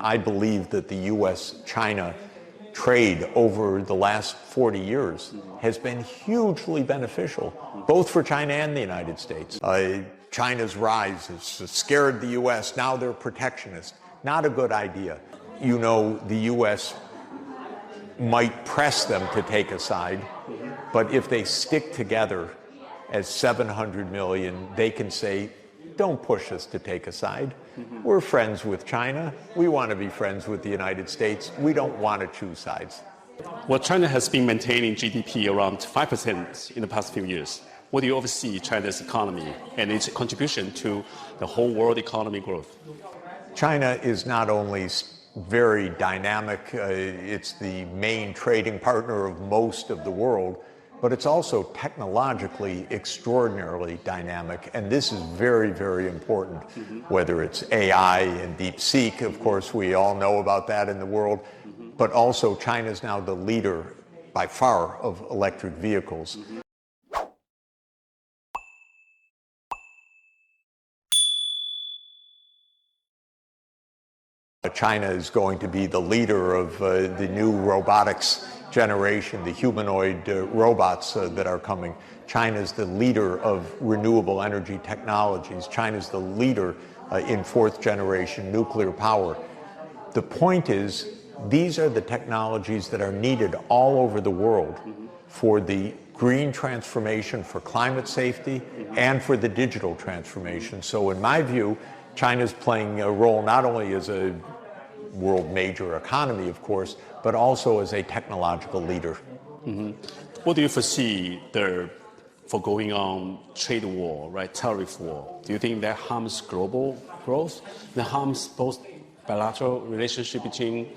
I believe that the U.S. China trade over the last 40 years has been hugely beneficial, both for China and the United States. China's rise has scared the U.S. Now they're protectionist. Not a good idea. You know, the U.S. might press them to take a side, but if they stick together as 700 million, they can say, don't push us to take a side. We're friends with China. We want to be friends with the United States. We don't want to choose sides. Well, China has been maintaining GDP around 5% in the past few years. What do you oversee China's economy and its contribution to the whole world economy growth? China is not only very dynamic, it's the main trading partner of most of the world, but it's also technologically extraordinarily dynamic. And this is very, very important, whether it's AI and DeepSeek, of course, we all know about that in the world, but also China's now the leader by far of electric vehicles. China is going to be the leader of the new robotics generation, the humanoid robots that are coming. China's the leader of renewable energy technologies. China's the leader in fourth generation nuclear power. The point is, these are the technologies that are needed all over the world for the green transformation, for climate safety, and for the digital transformation. So in my view, China's playing a role not only as a world major economy, of course, but also as a technological leader. What do you foresee for going on trade war, right, tariff war? Do you think that harms global growth? That harms both bilateral relationship between,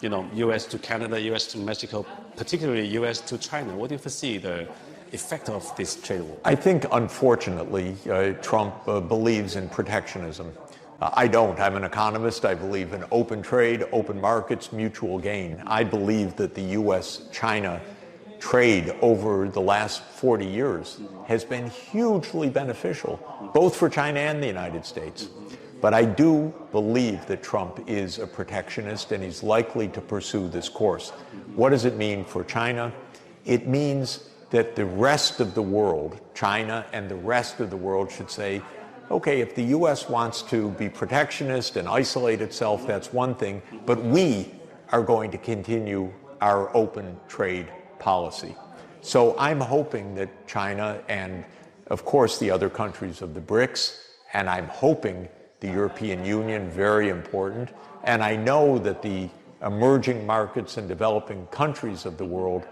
U.S. to Canada, U.S. to Mexico, particularly U.S. to China? What do you foresee the effect of this trade war? I think, unfortunately, Trump believes in protectionism. I don't. I'm an economist. I believe in open trade, open markets, mutual gain. I believe that the U.S. China trade over the last 40 years has been hugely beneficial, both for China and the United States. But I do believe that Trump is a protectionist and he's likely to pursue this course. What does it mean for China? It means that the rest of the world, China and the rest of the world, should say, okay, if the U.S. wants to be protectionist and isolate itself, that's one thing, but we are going to continue our open trade policy. So I'm hoping that China and, of course, the other countries of the BRICS, and I'm hoping the European Union, very important, and I know that the emerging markets and developing countries of the world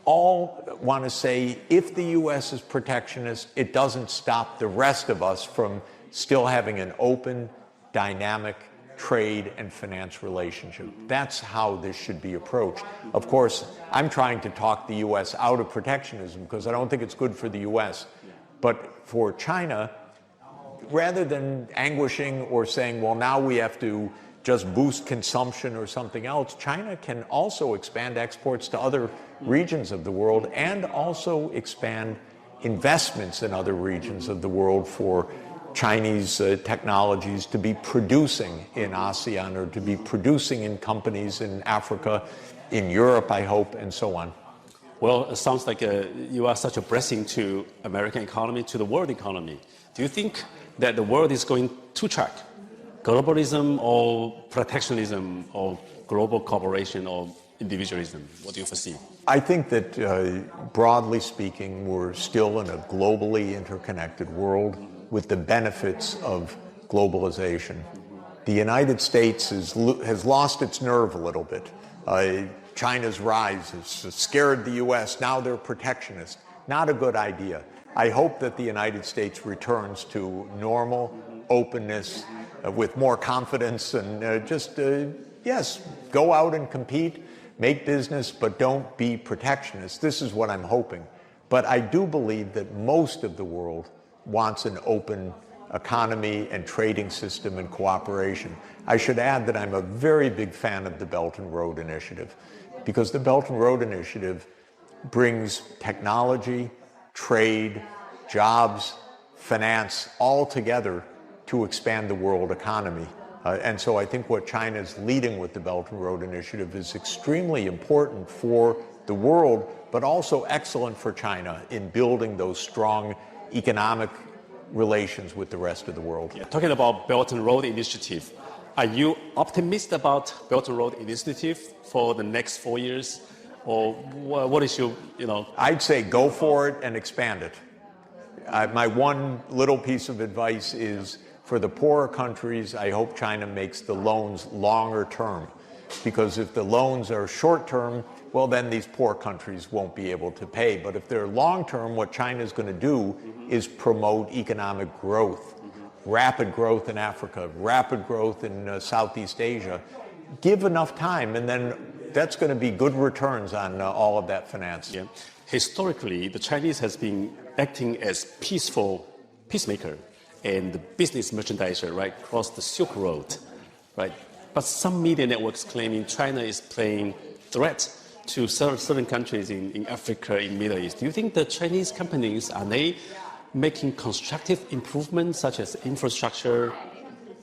all want to say, if the U.S. is protectionist, it doesn't stop the rest of us from still having an open, dynamic trade and finance relationship. That's how this should be approached. Of course, I'm trying to talk the U.S. out of protectionism because I don't think it's good for the U.S. But for China, rather than anguishing or saying, well, now we have to just boost consumption or something else, China can also expand exports to other regions of the world and also expand investments in other regions of the world for Chinese technologies to be producing in ASEAN or to be producing in companies in Africa, in Europe, I hope, and so on. Well, it sounds like you are such a blessing to American economy, to the world economy. Do you think that the world is going to track globalism or protectionism or global cooperation or individualism? What do you foresee? I think that broadly speaking, we're still in a globally interconnected world with the benefits of globalization. The United States has lost its nerve a little bit. China's rise has scared the U.S. Now they're protectionist. Not a good idea. I hope that the United States returns to normal openness with more confidence and yes, go out and compete, make business, but don't be protectionist. This is what I'm hoping. But I do believe that most of the world wants an open economy and trading system and cooperation. I should add that I'm a very big fan of the Belt and Road Initiative because the Belt and Road Initiative brings technology, trade, jobs, finance all together to expand the world economy. And so I think what China is leading with the Belt and Road Initiative is extremely important for the world, but also excellent for China in building those strong economic relations with the rest of the world. Yeah. Talking about Belt and Road Initiative, are you optimistic about Belt and Road Initiative for the next 4 years? Or what is your, I'd say go for it and expand it. My one little piece of advice is for the poorer countries, I hope China makes the loans longer term. Because if the loans are short term, well, then these poor countries won't be able to pay. But if they're long term, what China is going to do is promote economic growth, rapid growth in Africa, rapid growth in Southeast Asia. Give enough time, and then that's going to be good returns on all of that finance. Yeah. Historically, the Chinese has been acting as peacemaker and business merchandiser, right, across the Silk Road, right? But some media networks claiming China is playing threat to certain countries in Africa, in Middle East. Do you think the Chinese companies, are they making constructive improvements such as infrastructure,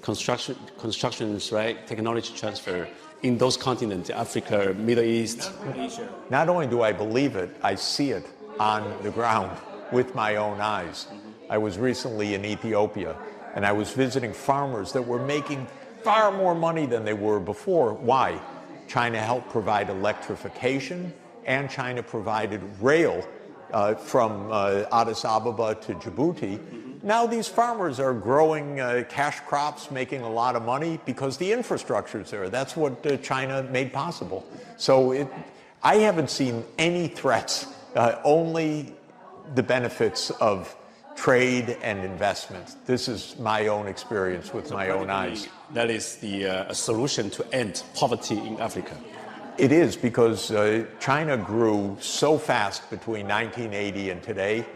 constructions, right, technology transfer in those continents, Africa, Middle East, Asia? Not only do I believe it, I see it on the ground with my own eyes. I was recently in Ethiopia, and I was visiting farmers that were making far more money than they were before. Why? China helped provide electrification, and China provided rail from Addis Ababa to Djibouti. Now these farmers are growing cash crops, making a lot of money because the infrastructure is there. That's what China made possible. So I haven't seen any threats, only the benefits of trade and investment. This is my own experience with my own eyes. That is the solution to end poverty in Africa. It is, because China grew so fast between 1980 and today.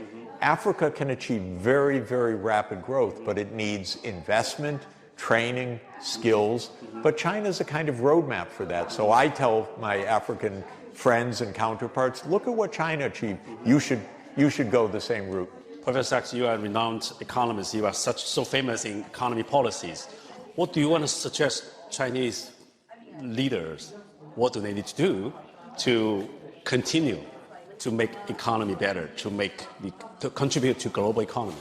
Africa can achieve very, very rapid growth, but it needs investment, training, skills. But China's a kind of roadmap for that. So I tell my African friends and counterparts, look at what China achieved. You should go the same route. Professor Sachs, you are a renowned economist. You are so famous in economy policies. What do you want to suggest Chinese leaders? What do they need to do to continue to make economy better, to contribute to global economy?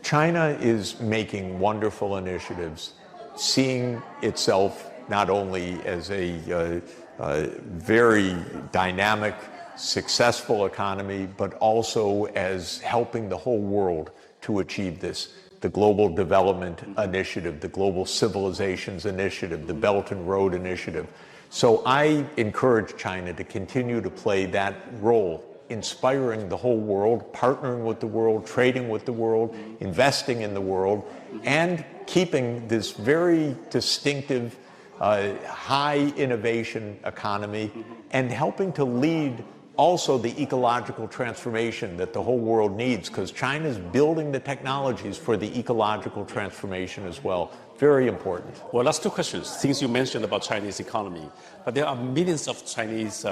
China is making wonderful initiatives, seeing itself not only as a very dynamic, successful economy, but also as helping the whole world to achieve this. The Global Development Initiative, the Global Civilizations Initiative, the Belt and Road Initiative. So I encourage China to continue to play that role, inspiring the whole world, partnering with the world, trading with the world, investing in the world, and keeping this very distinctive, high innovation economy, and helping to lead also the ecological transformation that the whole world needs, because China is building the technologies for the ecological transformation as well. Very important. Well, last two questions. Since you mentioned about Chinese economy, but there are millions of Chinese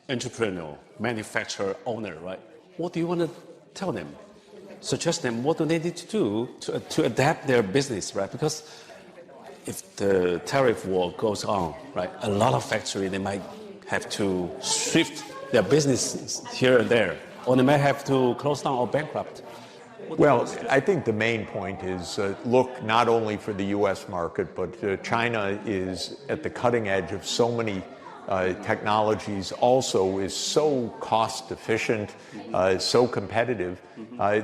entrepreneur, manufacturer, owner, right? What do you want to tell them? Suggest them what do they need to do to adapt their business, right? Because if the tariff war goes on, right, a lot of factories, they might have to shift their business here and there, or they might have to close down or bankrupt. Well, I think the main point is look not only for the U.S. market, but China is at the cutting edge of so many technologies, also is so cost efficient, so competitive.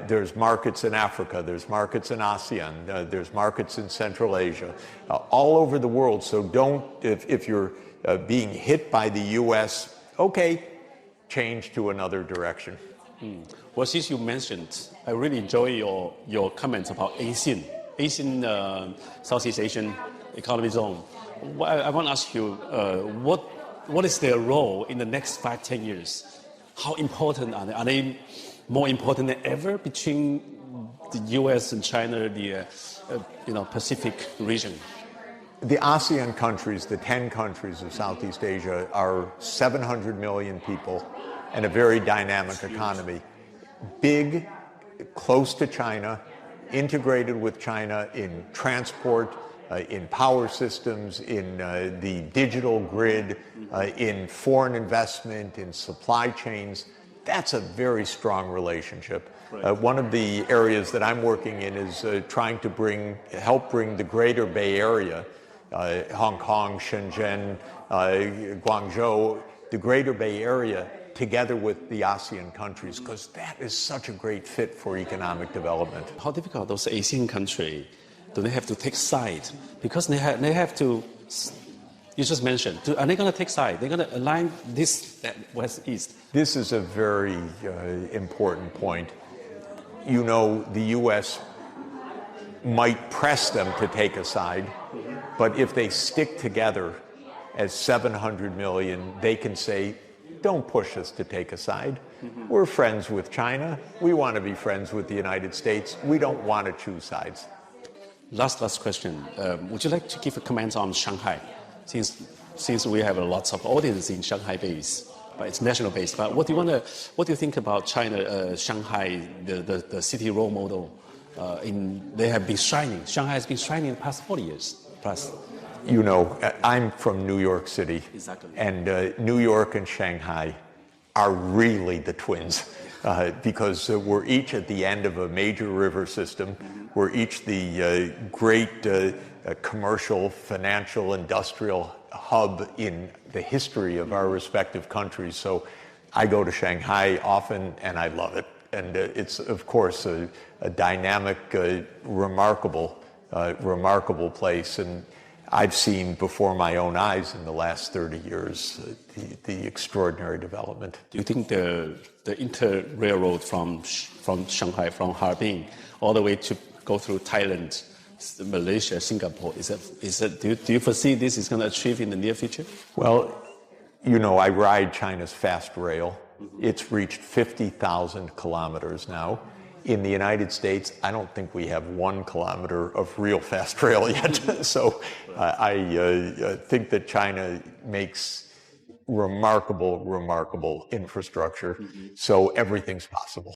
There's markets in Africa, there's markets in ASEAN, there's markets in Central Asia, all over the world. So don't, if you're being hit by the U.S., okay, change to another direction. Well, since you mentioned, I really enjoy your comments about ASEAN, Southeast Asian Economic Zone. I want to ask you, what is their role in the next 5-10 years? How important are they? Are they more important than ever between the U.S. and China, the Pacific region? The ASEAN countries, the 10 countries of Southeast Asia, are 700 million people and a very dynamic economy. Big, close to China, integrated with China in transport, in power systems, in the digital grid, in foreign investment, in supply chains. That's a very strong relationship. Right. One of the areas that I'm working in is trying to help bring the greater Bay Area, Hong Kong, Shenzhen, Guangzhou, the greater Bay Area, together with the ASEAN countries, because that is such a great fit for economic development. How difficult those ASEAN countries, do they have to take side? Because they have to, you just mentioned, are they going to take side? They're going to align this West-East? This is a very important point. You know, the U.S. might press them to take a side, but if they stick together as 700 million, they can say, don't push us to take a side. We're friends with China. We want to be friends with the United States. We don't want to choose sides. Last question. Would you like to give a comment on Shanghai? Since we have lots of audience in Shanghai base, but it's national base. But what do you think about China, Shanghai, the city role model? They have been shining. Shanghai has been shining in the past 40 years plus. You know, I'm from New York City. Exactly. And New York and Shanghai are really the twins because we're each at the end of a major river system. We're each the great commercial, financial, industrial hub in the history of our respective countries. So I go to Shanghai often and I love it. And it's, of course, a dynamic, remarkable place. And I've seen before my own eyes in the last 30 years the extraordinary development. Do you think the inter-railroad from Shanghai, from Harbin, all the way to go through Thailand, Malaysia, Singapore, do you foresee this is going to achieve in the near future? Well, you know, I ride China's fast rail. It's reached 50,000 kilometers now. In the United States, I don't think we have 1 kilometer of real fast rail yet. So I think that China makes remarkable infrastructure. So everything's possible.